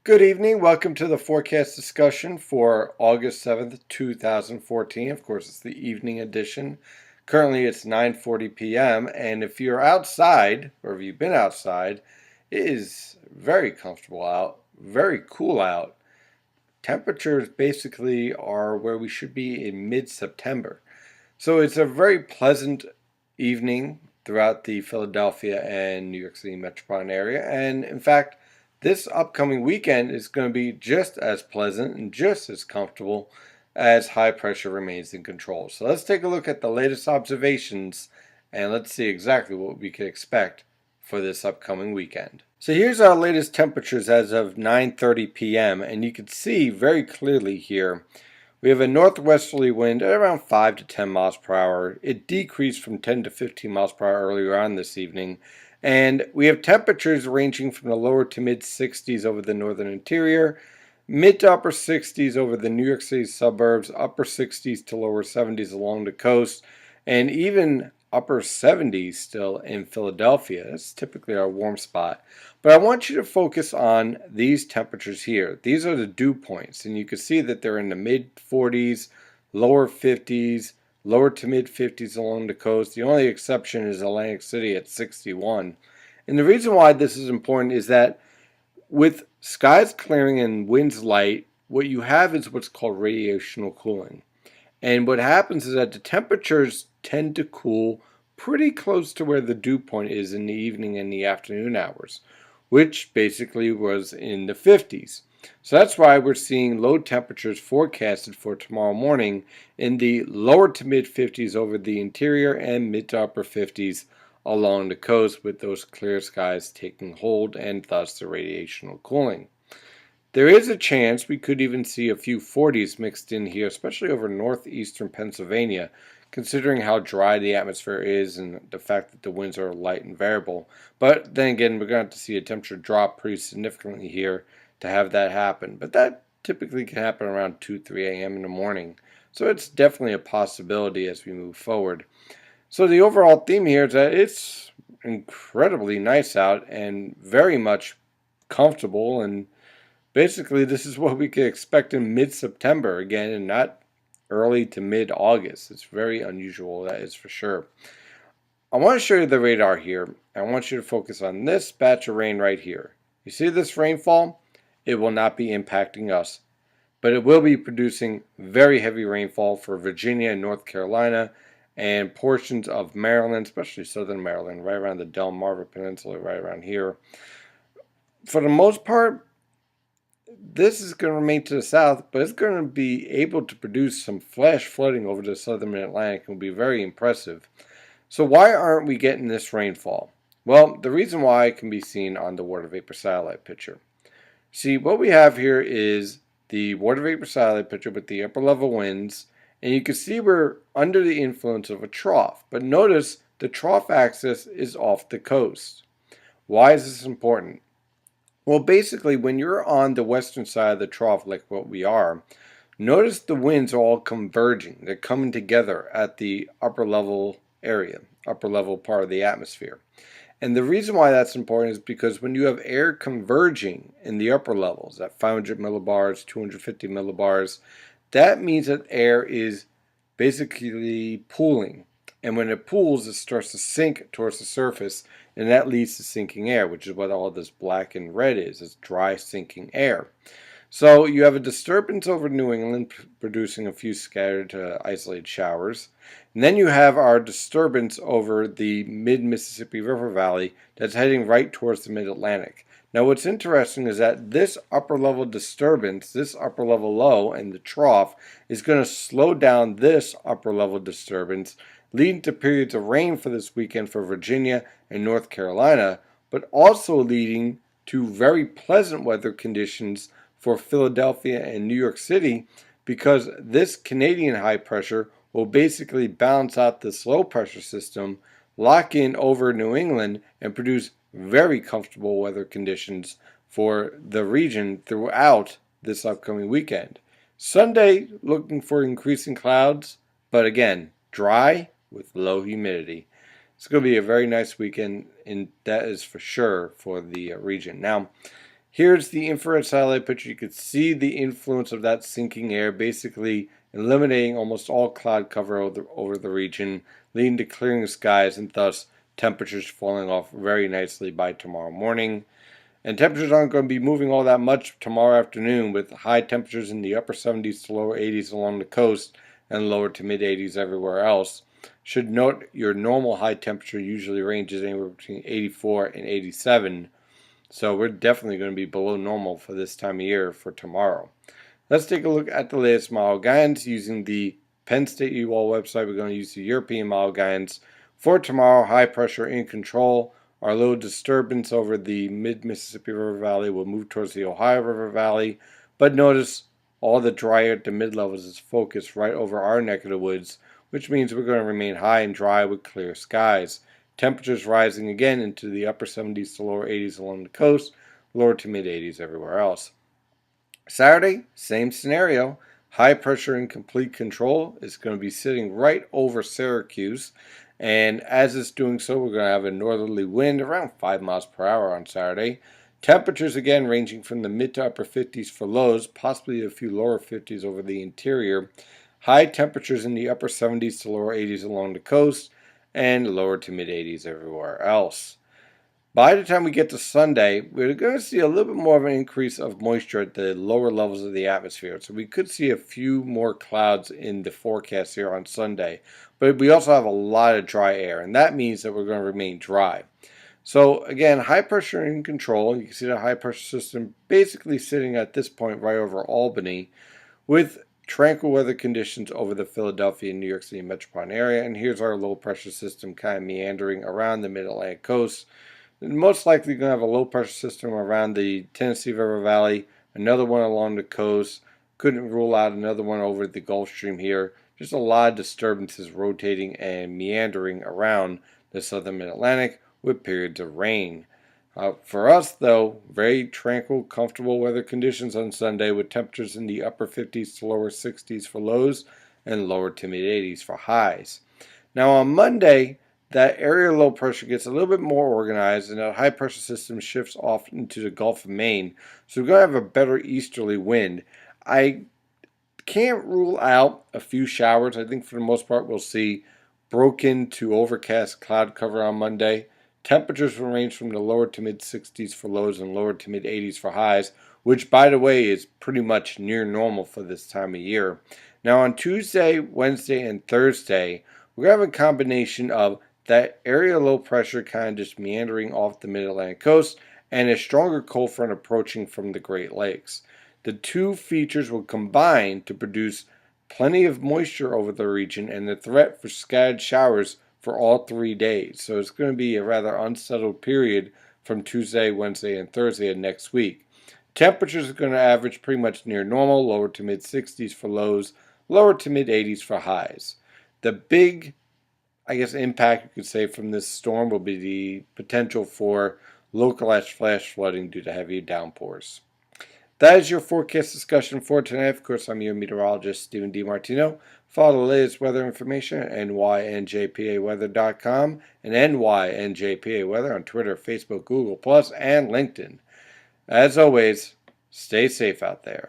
Good evening. Welcome to the forecast discussion for August 7th, 2014. Of course, it's the evening edition. Currently, it's 9:40 p.m. And if you're outside, or if you've been outside, it is very comfortable out, very cool out. Temperatures basically are where we should be in mid-September. So it's a very pleasant evening throughout the Philadelphia and New York City metropolitan area. And in fact, this upcoming weekend is going to be just as pleasant and just as comfortable as high pressure remains in control. So let's take a look at the latest observations and let's see exactly what we can expect for this upcoming weekend. So here's our latest temperatures as of 9:30 p.m. and you can see very clearly here we have a northwesterly wind at around 5 to 10 miles per hour. It decreased from 10 to 15 miles per hour earlier on this evening. And we have temperatures ranging from the lower to mid 60s over the northern interior, mid to upper 60s over the New York City suburbs, upper 60s to lower 70s along the coast, and even upper 70s still in Philadelphia. That's typically our warm spot. But I want you to focus on these temperatures here. These are the dew points, and you can see that they're in the mid 40s, lower 50s, lower to mid 50s along the coast. The only exception is Atlantic City at 61. And the reason why this is important is that with skies clearing and winds light, what you have is what's called radiational cooling. And what happens is that the temperatures tend to cool pretty close to where the dew point is in the evening and the afternoon hours, which basically was in the 50s. So that's why we're seeing low temperatures forecasted for tomorrow morning in the lower to mid 50s over the interior and mid to upper 50s along the coast, with those clear skies taking hold and thus the radiational cooling. There is a chance we could even see a few 40s mixed in here, especially over northeastern Pennsylvania, considering how dry the atmosphere is and the fact that the winds are light and variable. But then again, we're going to have to see a temperature drop pretty significantly here to have that happen. But that typically can happen around 2, 3 a.m. in the morning. So it's definitely a possibility as we move forward. So the overall theme here is that it's incredibly nice out and very much comfortable, and basically this is what we could expect in mid-September again, and not early to mid-August. It's very unusual, that is for sure. I want to show you the radar here. I want you to focus on this batch of rain right here. You see this rainfall? It will not be impacting us, but it will be producing very heavy rainfall for Virginia and North Carolina and portions of Maryland, especially southern Maryland, right around the Delmarva Peninsula, right around here. For the most part, this is going to remain to the south, but it's going to be able to produce some flash flooding over the southern Atlantic and will be very impressive. So why aren't we getting this rainfall? Well, the reason why can be seen on the water vapor satellite picture. See, what we have here is the water vapor satellite picture with the upper level winds, and you can see we're under the influence of a trough. But notice the trough axis is off the coast. Why is this important? Well, basically, when you're on the western side of the trough, like what we are, notice the winds are all converging. They're coming together at the upper level area, upper level part of the atmosphere. And the reason why that's important is because when you have air converging in the upper levels at 500 millibars, 250 millibars, that means that air is basically pooling. And when it pools, it starts to sink towards the surface, and that leads to sinking air, which is what all this black and red is. It's dry, sinking air. So you have a disturbance over New England producing a few scattered isolated showers. And then you have our disturbance over the mid-Mississippi River Valley that's heading right towards the mid-Atlantic. Now what's interesting is that this upper level disturbance, this upper level low and the trough is going to slow down this upper level disturbance, leading to periods of rain for this weekend for Virginia and North Carolina, but also leading to very pleasant weather conditions for Philadelphia and New York City, because this Canadian high pressure will basically balance out this low pressure system, lock in over New England, and produce very comfortable weather conditions for the region throughout this upcoming weekend. Sunday, looking for increasing clouds, but again, dry with low humidity. It's going to be a very nice weekend, and that is for sure for the region. Now, Here's the infrared satellite picture. You could see the influence of that sinking air, basically eliminating almost all cloud cover over the region, leading to clearing skies and thus temperatures falling off very nicely by tomorrow morning. And temperatures aren't going to be moving all that much tomorrow afternoon, with high temperatures in the upper 70s to lower 80s along the coast and lower to mid 80s everywhere else. Should note your normal high temperature usually ranges anywhere between 84 and 87. So we're definitely going to be below normal for this time of year for tomorrow. Let's take a look at the latest model guidance using the Penn State UWall website. We're going to use the European model guidance for tomorrow. High pressure in control. Our low disturbance over the mid-Mississippi River Valley will move towards the Ohio River Valley. But notice all the dry air at the mid-levels is focused right over our neck of the woods, which means we're going to remain high and dry with clear skies. Temperatures rising again into the upper 70s to lower 80s along the coast, lower to mid 80s everywhere else. Saturday, same scenario. High pressure in complete control is going to be sitting right over Syracuse. And as it's doing so, we're going to have a northerly wind around 5 miles per hour on Saturday. Temperatures again ranging from the mid to upper 50s for lows, possibly a few lower 50s over the interior. High temperatures in the upper 70s to lower 80s along the coast, and lower to mid 80s everywhere else. By the time we get to Sunday, we're going to see a little bit more of an increase of moisture at the lower levels of the atmosphere. So we could see a few more clouds in the forecast here on Sunday. But we also have a lot of dry air, and that means that we're going to remain dry. So again, high pressure in control. You can see the high pressure system basically sitting at this point right over Albany, with tranquil weather conditions over the Philadelphia and New York City metropolitan area. And here's our low pressure system kind of meandering around the mid-Atlantic coast. And most likely going to have a low pressure system around the Tennessee River Valley, another one along the coast. Couldn't rule out another one over the Gulf Stream here. Just a lot of disturbances rotating and meandering around the southern mid-Atlantic with periods of rain. For us, though, very tranquil, comfortable weather conditions on Sunday with temperatures in the upper 50s to lower 60s for lows and lower to mid 80s for highs. Now on Monday, that area low pressure gets a little bit more organized and that high pressure system shifts off into the Gulf of Maine. So we're going to have a better easterly wind. I can't rule out a few showers. I think for the most part we'll see broken to overcast cloud cover on Monday. Temperatures will range from the lower to mid 60s for lows and lower to mid 80s for highs, which by the way is pretty much near normal for this time of year. Now on Tuesday, Wednesday, and Thursday, we're going to have a combination of that area low pressure kind of just meandering off the mid-Atlantic coast and a stronger cold front approaching from the Great Lakes. The two features will combine to produce plenty of moisture over the region and the threat for scattered showers for all 3 days. So it's going to be a rather unsettled period from Tuesday, Wednesday, and Thursday of next week. Temperatures are going to average pretty much near normal, lower to mid 60s for lows, lower to mid 80s for highs. The big, impact you could say from this storm will be the potential for localized flash flooding due to heavy downpours. That is your forecast discussion for tonight. Of course, I'm your meteorologist, Stephen DiMartino. Follow the latest weather information at nynjpaweather.com and nynjpaweather on Twitter, Facebook, Google+, and LinkedIn. As always, stay safe out there.